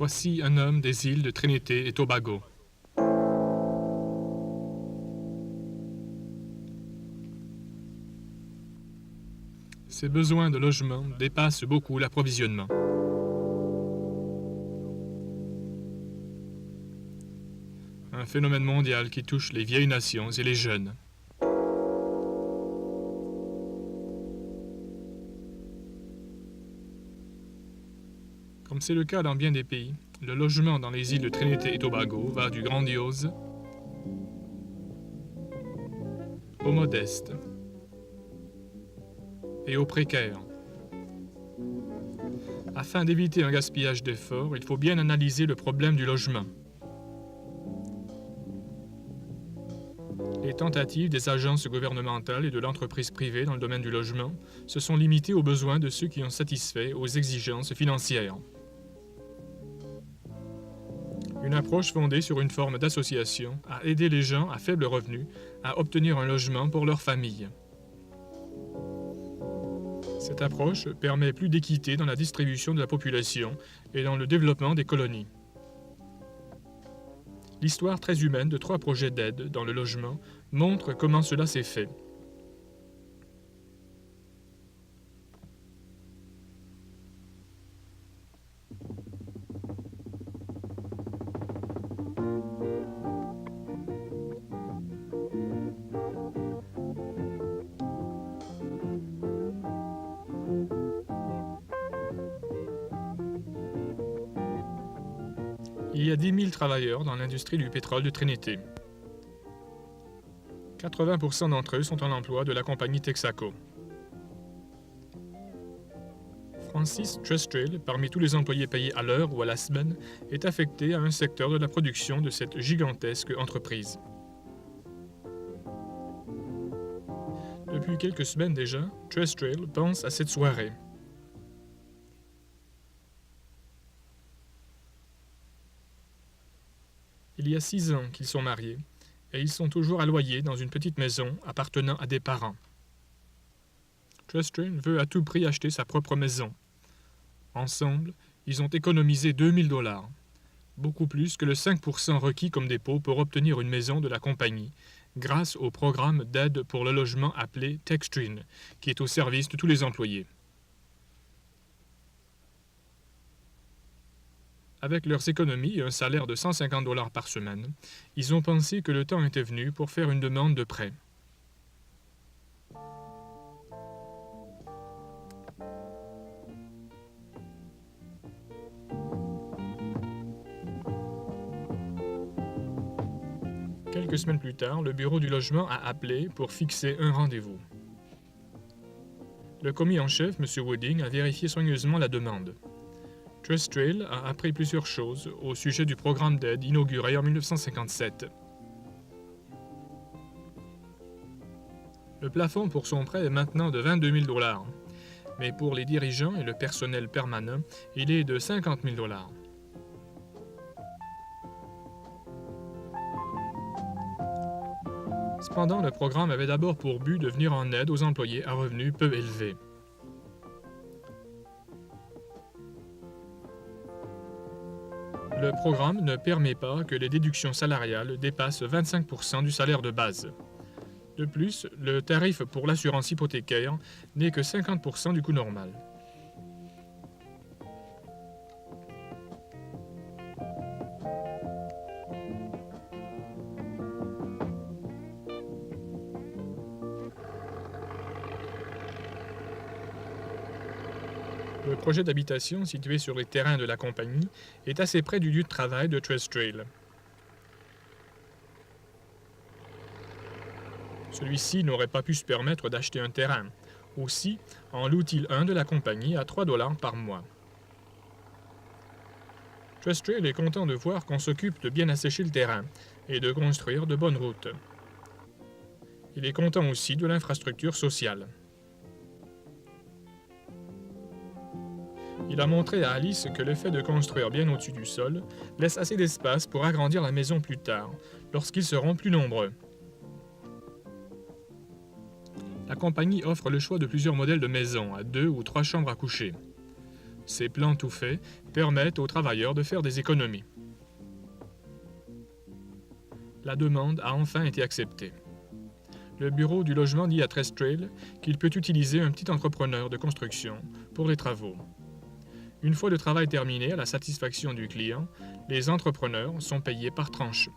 Voici un homme des îles de Trinité et Tobago. Ses besoins de logement dépassent beaucoup l'approvisionnement. Un phénomène mondial qui touche les vieilles nations et les jeunes. Comme c'est le cas dans bien des pays, le logement dans les îles de Trinité et Tobago va du grandiose au modeste et au précaire. Afin d'éviter un gaspillage d'efforts, il faut bien analyser le problème du logement. Les tentatives des agences gouvernementales et de l'entreprise privée dans le domaine du logement se sont limitées aux besoins de ceux qui ont satisfait aux exigences financières. Une approche fondée sur une forme d'association a aidé les gens à faible revenu à obtenir un logement pour leur famille. Cette approche permet plus d'équité dans la distribution de la population et dans le développement des colonies. L'histoire très humaine de 3 projets d'aide dans le logement montre comment cela s'est fait. Il y a 10 000 travailleurs dans l'industrie du pétrole de Trinité. 80% d'entre eux sont en emploi de la compagnie Texaco. Francis Trustrell, parmi tous les employés payés à l'heure ou à la semaine, est affecté à un secteur de la production de cette gigantesque entreprise. Depuis quelques semaines déjà, Trustrell pense à cette soirée. Il y a 6 ans qu'ils sont mariés, et ils sont toujours à loyer dans une petite maison appartenant à des parents. Trustrell veut à tout prix acheter sa propre maison. Ensemble, ils ont économisé 2 000 $, beaucoup plus que le 5% requis comme dépôt pour obtenir une maison de la compagnie, grâce au programme d'aide pour le logement appelé Techstream, qui est au service de tous les employés. Avec leurs économies et un salaire de 150 $ par semaine, ils ont pensé que le temps était venu pour faire une demande de prêt. Quelques semaines plus tard, le bureau du logement a appelé pour fixer un rendez-vous. Le commis en chef, M. Wooding, a vérifié soigneusement la demande. Trustrell a appris plusieurs choses au sujet du programme d'aide inauguré en 1957. Le plafond pour son prêt est maintenant de 22 000 $, mais pour les dirigeants et le personnel permanent, il est de 50 000 $. Cependant, le programme avait d'abord pour but de venir en aide aux employés à revenus peu élevés. Le programme ne permet pas que les déductions salariales dépassent 25% du salaire de base. De plus, le tarif pour l'assurance hypothécaire n'est que 50% du coût normal. Le projet d'habitation situé sur les terrains de la compagnie est assez près du lieu de travail de Trustrell. Celui-ci n'aurait pas pu se permettre d'acheter un terrain. Aussi, en loue-t-il un de la compagnie à 3 $ par mois. Trustrell est content de voir qu'on s'occupe de bien assécher le terrain et de construire de bonnes routes. Il est content aussi de l'infrastructure sociale. Il a montré à Alice que le fait de construire bien au-dessus du sol laisse assez d'espace pour agrandir la maison plus tard, lorsqu'ils seront plus nombreux. La compagnie offre le choix de plusieurs modèles de maisons à 2 ou 3 chambres à coucher. Ces plans tout faits permettent aux travailleurs de faire des économies. La demande a enfin été acceptée. Le bureau du logement dit à Trestrail qu'il peut utiliser un petit entrepreneur de construction pour les travaux. Une fois le travail terminé à la satisfaction du client, les entrepreneurs sont payés par tranche.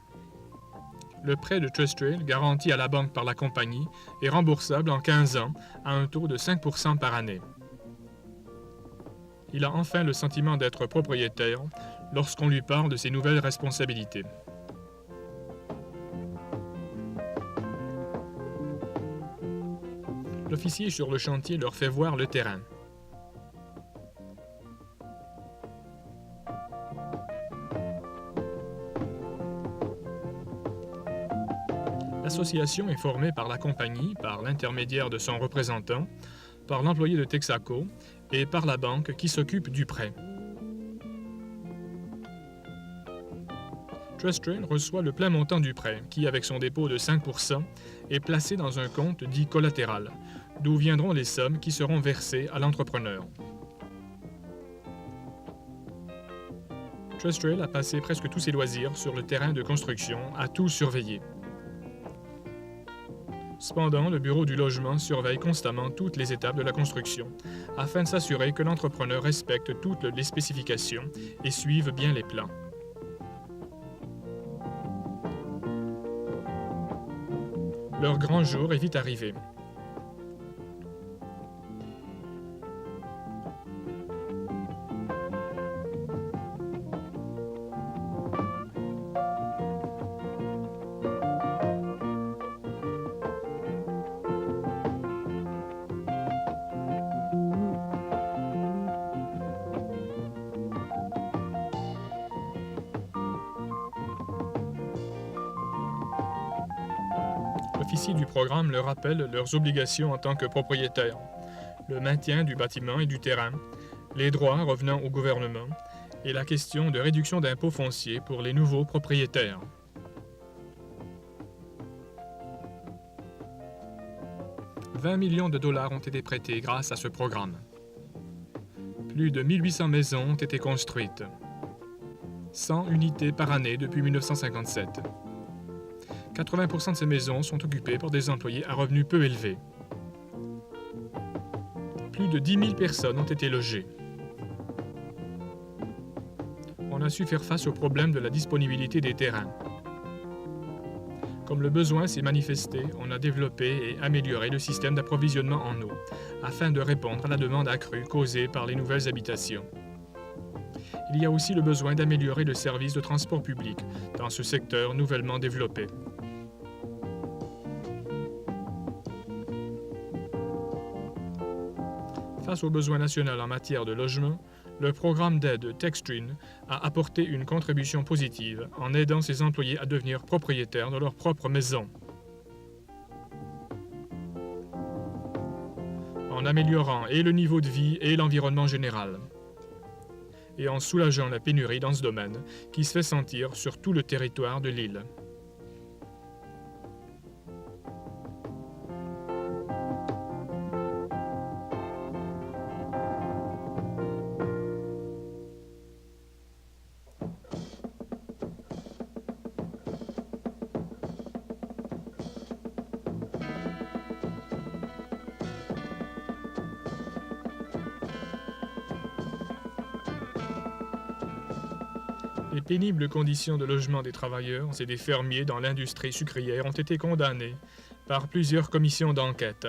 Le prêt de Trestrail, garanti à la banque par la compagnie, est remboursable en 15 ans à un taux de 5% par année. Il a enfin le sentiment d'être propriétaire lorsqu'on lui parle de ses nouvelles responsabilités. L'officier sur le chantier leur fait voir le terrain. L'association est formée par la compagnie, par l'intermédiaire de son représentant, par l'employé de Texaco et par la banque qui s'occupe du prêt. Trestrail reçoit le plein montant du prêt, qui, avec son dépôt de 5%, est placé dans un compte dit collatéral, d'où viendront les sommes qui seront versées à l'entrepreneur. Trestrail a passé presque tous ses loisirs sur le terrain de construction à tout surveiller. Cependant, le bureau du logement surveille constamment toutes les étapes de la construction, afin de s'assurer que l'entrepreneur respecte toutes les spécifications et suive bien les plans. Leur grand jour est vite arrivé. L'officier du programme leur rappelle leurs obligations en tant que propriétaires, le maintien du bâtiment et du terrain, les droits revenant au gouvernement et la question de réduction d'impôts fonciers pour les nouveaux propriétaires. « 20 millions de dollars ont été prêtés grâce à ce programme. Plus de 1800 maisons ont été construites. 100 unités par année depuis 1957. 80% de ces maisons sont occupées par des employés à revenus peu élevés. Plus de 10 000 personnes ont été logées. On a su faire face au problème de la disponibilité des terrains. Comme le besoin s'est manifesté, on a développé et amélioré le système d'approvisionnement en eau, afin de répondre à la demande accrue causée par les nouvelles habitations. Il y a aussi le besoin d'améliorer le service de transport public dans ce secteur nouvellement développé. Face aux besoins nationaux en matière de logement, le programme d'aide Textrin a apporté une contribution positive en aidant ses employés à devenir propriétaires de leur propre maison. En améliorant et le niveau de vie et l'environnement général. Et en soulageant la pénurie dans ce domaine qui se fait sentir sur tout le territoire de l'île. Les pénibles conditions de logement des travailleurs et des fermiers dans l'industrie sucrière ont été condamnées par plusieurs commissions d'enquête.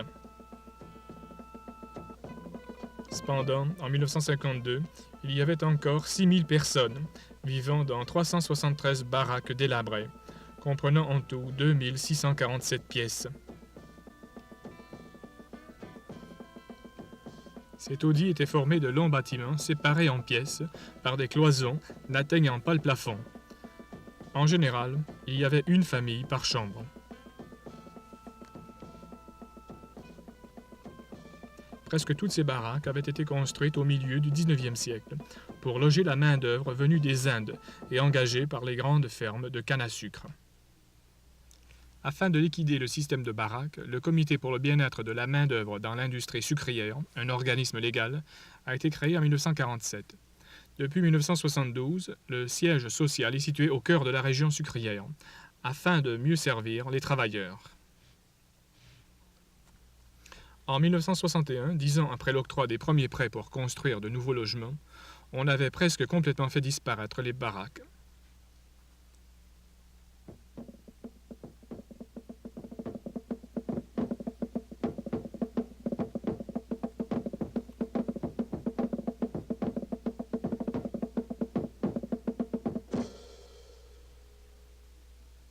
Cependant, en 1952, il y avait encore 6000 personnes vivant dans 373 baraques délabrées, comprenant en tout 2647 pièces. Ces taudis étaient formés de longs bâtiments séparés en pièces par des cloisons n'atteignant pas le plafond. En général, il y avait une famille par chambre. Presque toutes ces baraques avaient été construites au milieu du 19e siècle pour loger la main-d'œuvre venue des Indes et engagée par les grandes fermes de canne à sucre. Afin de liquider le système de baraques, le Comité pour le bien-être de la main-d'œuvre dans l'industrie sucrière, un organisme légal, a été créé en 1947. Depuis 1972, le siège social est situé au cœur de la région sucrière, afin de mieux servir les travailleurs. En 1961, 10 ans après l'octroi des premiers prêts pour construire de nouveaux logements, on avait presque complètement fait disparaître les baraques.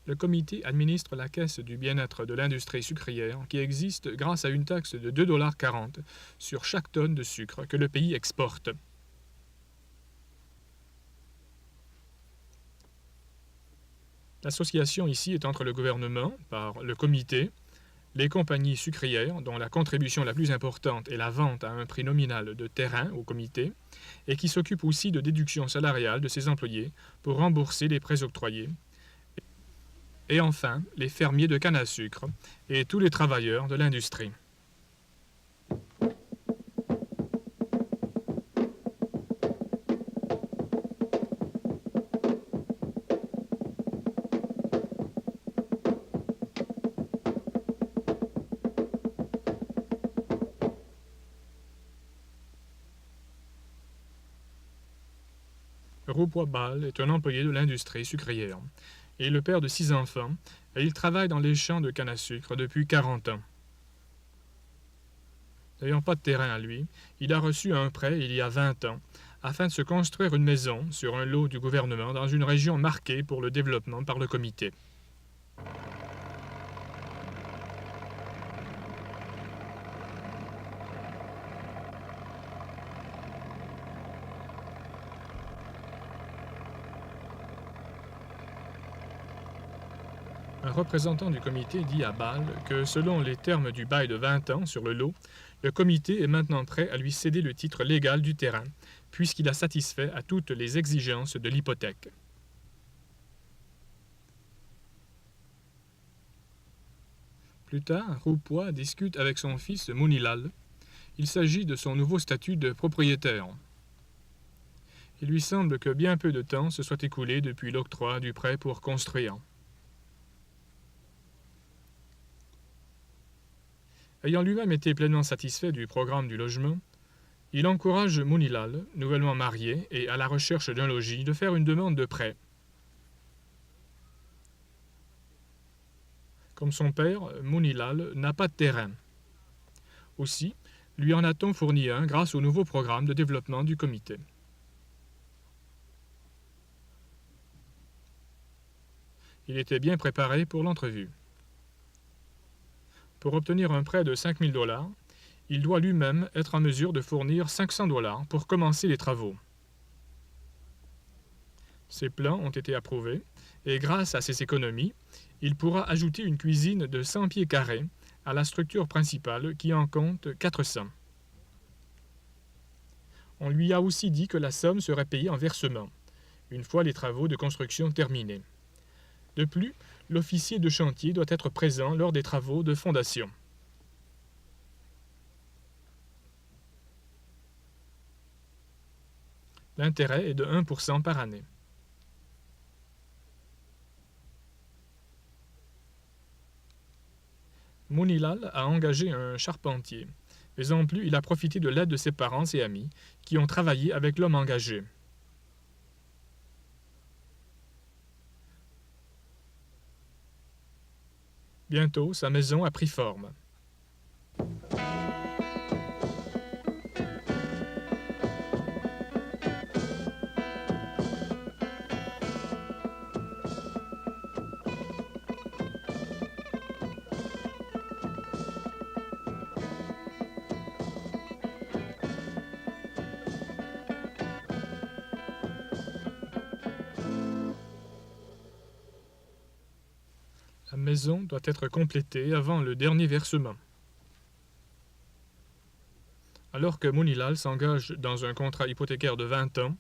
Le comité administre la caisse du bien-être de l'industrie sucrière qui existe grâce à une taxe de 2,40 $ sur chaque tonne de sucre que le pays exporte. L'association ici est entre le gouvernement, par le comité, les compagnies sucrières, dont la contribution la plus importante est la vente à un prix nominal de terrain au comité, et qui s'occupe aussi de déductions salariales de ses employés pour rembourser les prêts octroyés, et enfin les fermiers de canne à sucre et tous les travailleurs de l'industrie. Roupois Ball est un employé de l'industrie sucrière. Il est le père de 6 enfants et il travaille dans les champs de canne à sucre depuis 40 ans. N'ayant pas de terrain à lui, il a reçu un prêt il y a 20 ans afin de se construire une maison sur un lot du gouvernement dans une région marquée pour le développement par le comité. Un représentant du comité dit à Ball que selon les termes du bail de 20 ans sur le lot, le comité est maintenant prêt à lui céder le titre légal du terrain, puisqu'il a satisfait à toutes les exigences de l'hypothèque. Plus tard, Roupois discute avec son fils Mounilal. Il s'agit de son nouveau statut de propriétaire. Il lui semble que bien peu de temps se soit écoulé depuis l'octroi du prêt pour construire. Ayant lui-même été pleinement satisfait du programme du logement, il encourage Mounilal, nouvellement marié et à la recherche d'un logis, de faire une demande de prêt. Comme son père, Mounilal n'a pas de terrain. Aussi, lui en a-t-on fourni un grâce au nouveau programme de développement du comité. Il était bien préparé pour l'entrevue. Pour obtenir un prêt de 5 000 $, il doit lui-même être en mesure de fournir 500 $ pour commencer les travaux. Ces plans ont été approuvés et grâce à ces économies, il pourra ajouter une cuisine de 100 pieds carrés à la structure principale qui en compte 400. On lui a aussi dit que la somme serait payée en versement, une fois les travaux de construction terminés. De plus, l'officier de chantier doit être présent lors des travaux de fondation. L'intérêt est de 1% par année. Mounilal a engagé un charpentier, mais en plus il a profité de l'aide de ses parents et amis qui ont travaillé avec l'homme engagé. Bientôt, sa maison a pris forme. La maison doit être complétée avant le dernier versement. Alors que Mounilal s'engage dans un contrat hypothécaire de 20 ans,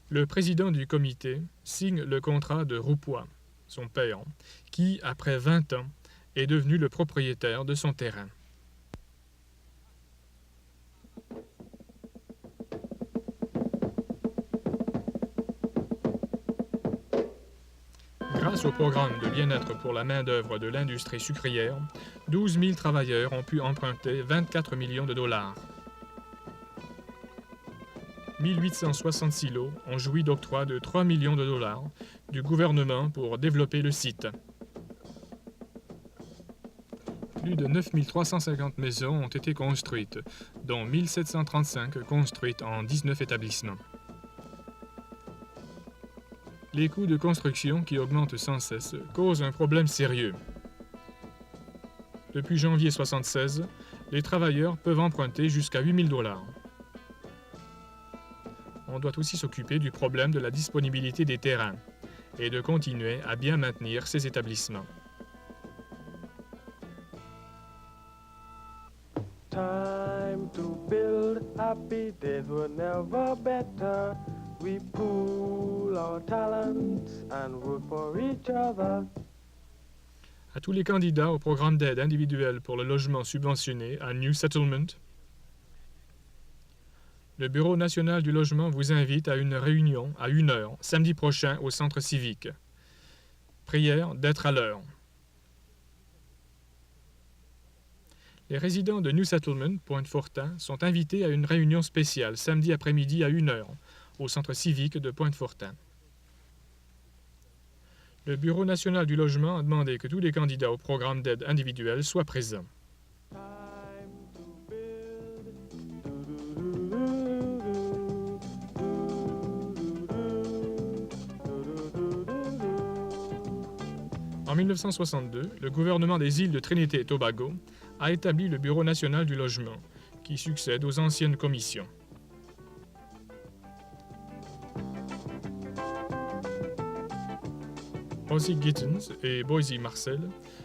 le président du comité signe le contrat de Roupois, son père, qui, après 20 ans, est devenu le propriétaire de son terrain. Grâce au programme de bien-être pour la main-d'œuvre de l'industrie sucrière, 12 000 travailleurs ont pu emprunter 24 millions de dollars. 1860 silos ont joui d'octroi de 3 millions de dollars du gouvernement pour développer le site. Plus de 9 350 maisons ont été construites, dont 1 735 construites en 19 établissements. Les coûts de construction qui augmentent sans cesse causent un problème sérieux. Depuis janvier 1976, les travailleurs peuvent emprunter jusqu'à 8 000 dollars. On doit aussi s'occuper du problème de la disponibilité des terrains et de continuer à bien maintenir ces établissements. Time to build happy days were never better. We pool our talents and work for each other. À tous les candidats au programme d'aide individuelle pour le logement subventionné à New Settlement, le Bureau national du logement vous invite à une réunion à 1h samedi prochain au centre civique. Prière d'être à l'heure. Les résidents de New Settlement, Pointe-Fortin, sont invités à une réunion spéciale samedi après-midi à 1h au centre civique de Pointe-Fortin. Le Bureau national du logement a demandé que tous les candidats au programme d'aide individuelle soient présents. En 1962, le gouvernement des îles de Trinité et Tobago a établi le Bureau national du logement, qui succède aux anciennes commissions. Ozzie Gittens et Boise Marcel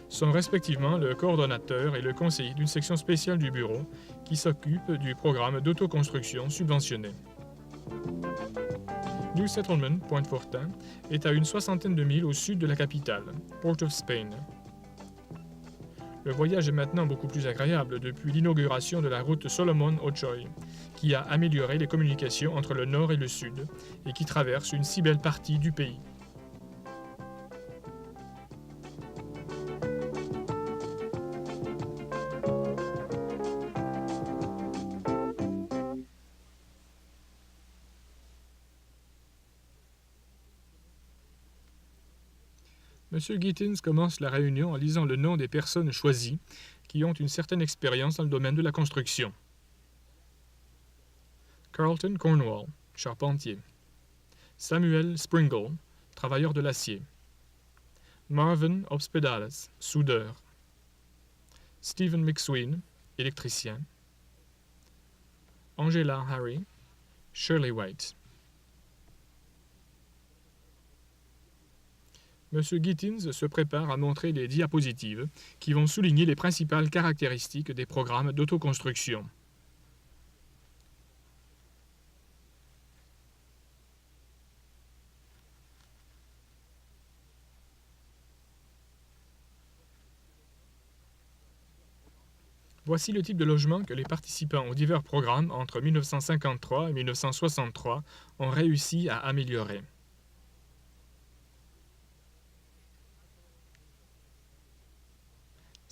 sont respectivement le coordonnateur et le conseiller d'une section spéciale du bureau qui s'occupe du programme d'autoconstruction subventionné. New Settlement, Pointe-Fortin, est à une soixantaine de milles au sud de la capitale, Port of Spain. Le voyage est maintenant beaucoup plus agréable depuis l'inauguration de la route Solomon-Ochoa, qui a amélioré les communications entre le nord et le sud et qui traverse une si belle partie du pays. M. Gittens commence la réunion en lisant le nom des personnes choisies qui ont une certaine expérience dans le domaine de la construction. Carlton Cornwall, charpentier. Samuel Springle, travailleur de l'acier. Marvin Hospedales, soudeur. Stephen McSween, électricien. Angela Harry, Shirley White. M. Gittens se prépare à montrer les diapositives qui vont souligner les principales caractéristiques des programmes d'autoconstruction. Voici le type de logement que les participants aux divers programmes entre 1953 et 1963 ont réussi à améliorer.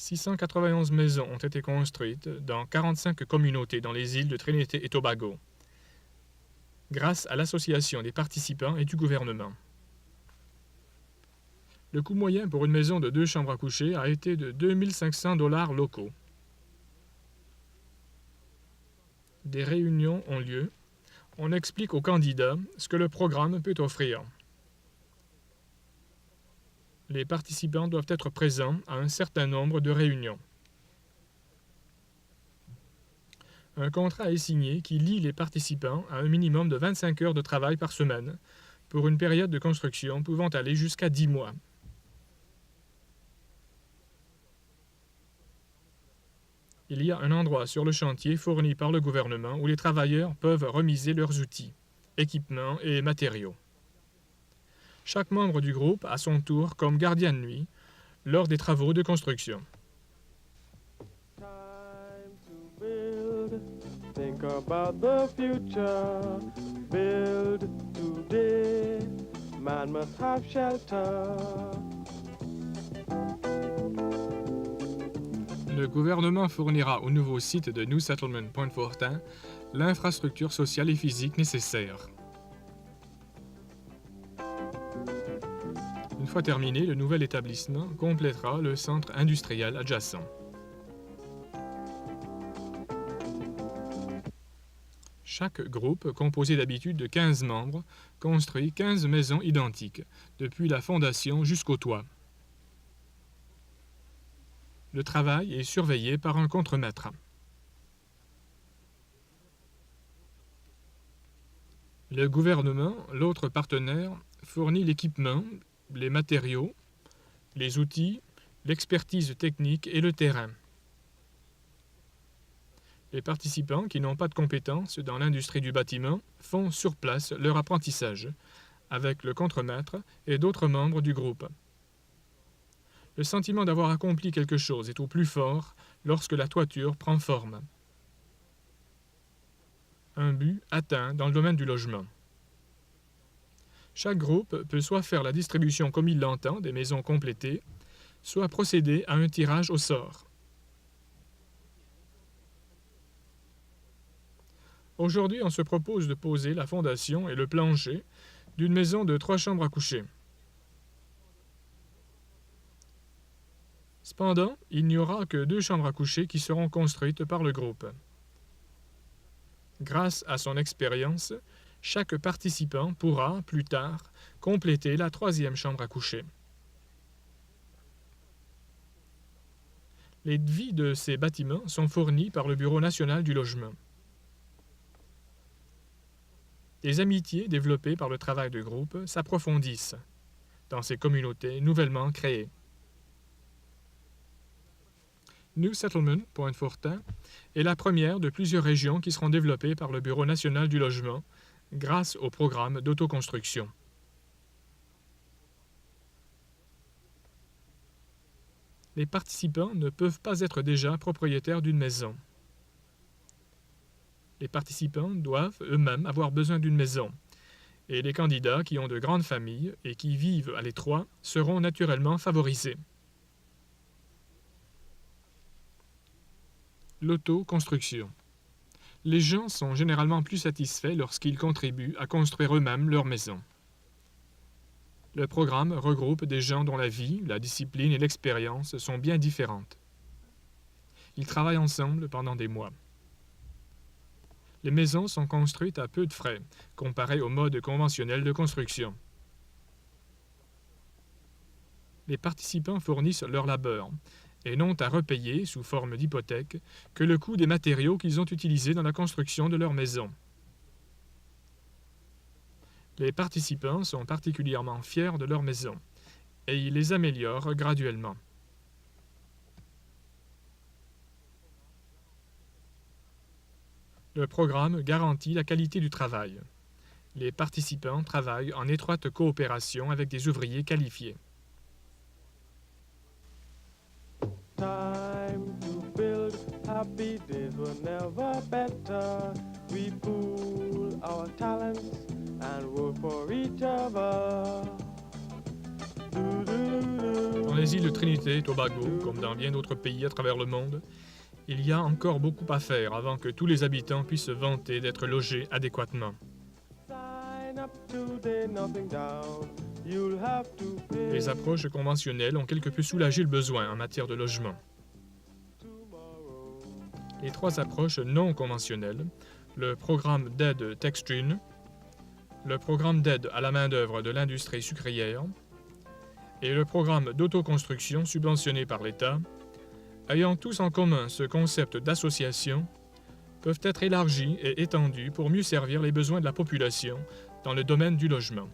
691 maisons ont été construites dans 45 communautés dans les îles de Trinité et Tobago, grâce à l'association des participants et du gouvernement. Le coût moyen pour une maison de 2 chambres à coucher a été de 2 500 $ locaux. Des réunions ont lieu. On explique aux candidats ce que le programme peut offrir. Les participants doivent être présents à un certain nombre de réunions. Un contrat est signé qui lie les participants à un minimum de 25 heures de travail par semaine, pour une période de construction pouvant aller jusqu'à 10 mois. Il y a un endroit sur le chantier fourni par le gouvernement où les travailleurs peuvent remiser leurs outils, équipements et matériaux. Chaque membre du groupe a son tour comme gardien de nuit lors des travaux de construction. think about the future. Build today, man must have shelter. Le gouvernement fournira au nouveau site de New Settlement Point Fortin l'infrastructure sociale et physique nécessaire. Une fois terminé, le nouvel établissement complétera le centre industriel adjacent. Chaque groupe, composé d'habitude de 15 membres, construit 15 maisons identiques, depuis la fondation jusqu'au toit. Le travail est surveillé par un contremaître. Le gouvernement, l'autre partenaire, fournit l'équipement, les matériaux, les outils, l'expertise technique et le terrain. Les participants qui n'ont pas de compétences dans l'industrie du bâtiment font sur place leur apprentissage, avec le contremaître et d'autres membres du groupe. Le sentiment d'avoir accompli quelque chose est au plus fort lorsque la toiture prend forme. Un but atteint dans le domaine du logement. Chaque groupe peut soit faire la distribution comme il l'entend des maisons complétées, soit procéder à un tirage au sort. Aujourd'hui, on se propose de poser la fondation et le plancher d'une maison de 3 chambres à coucher. Cependant, il n'y aura que 2 chambres à coucher qui seront construites par le groupe. Grâce à son expérience, chaque participant pourra, plus tard, compléter la 3e chambre à coucher. Les devis de ces bâtiments sont fournis par le Bureau national du logement. Les amitiés développées par le travail de groupe s'approfondissent dans ces communautés nouvellement créées. New Settlement Point Fortin est la première de plusieurs régions qui seront développées par le Bureau national du logement grâce au programme d'autoconstruction. Les participants ne peuvent pas être déjà propriétaires d'une maison. Les participants doivent eux-mêmes avoir besoin d'une maison, et les candidats qui ont de grandes familles et qui vivent à l'étroit seront naturellement favorisés. L'autoconstruction. Les gens sont généralement plus satisfaits lorsqu'ils contribuent à construire eux-mêmes leur maison. Le programme regroupe des gens dont la vie, la discipline et l'expérience sont bien différentes. Ils travaillent ensemble pendant des mois. Les maisons sont construites à peu de frais, comparées au mode conventionnel de construction. Les participants fournissent leur labeur et n'ont à repayer, sous forme d'hypothèque, que le coût des matériaux qu'ils ont utilisés dans la construction de leur maison. Les participants sont particulièrement fiers de leur maison et ils les améliorent graduellement. Le programme garantit la qualité du travail. Les participants travaillent en étroite coopération avec des ouvriers qualifiés. Time to build happy days were never better. We pool our talents and work for each other. Dans les îles de Trinité et Tobago, comme dans bien d'autres pays à travers le monde, il y a encore beaucoup à faire avant que tous les habitants puissent se vanter d'être logés adéquatement. Les approches conventionnelles ont quelque peu soulagé le besoin en matière de logement. Les 3 approches non conventionnelles, le programme d'aide Textune, le programme d'aide à la main-d'œuvre de l'industrie sucrière et le programme d'autoconstruction subventionné par l'État, ayant tous en commun ce concept d'association, peuvent être élargis et étendus pour mieux servir les besoins de la population dans le domaine du logement.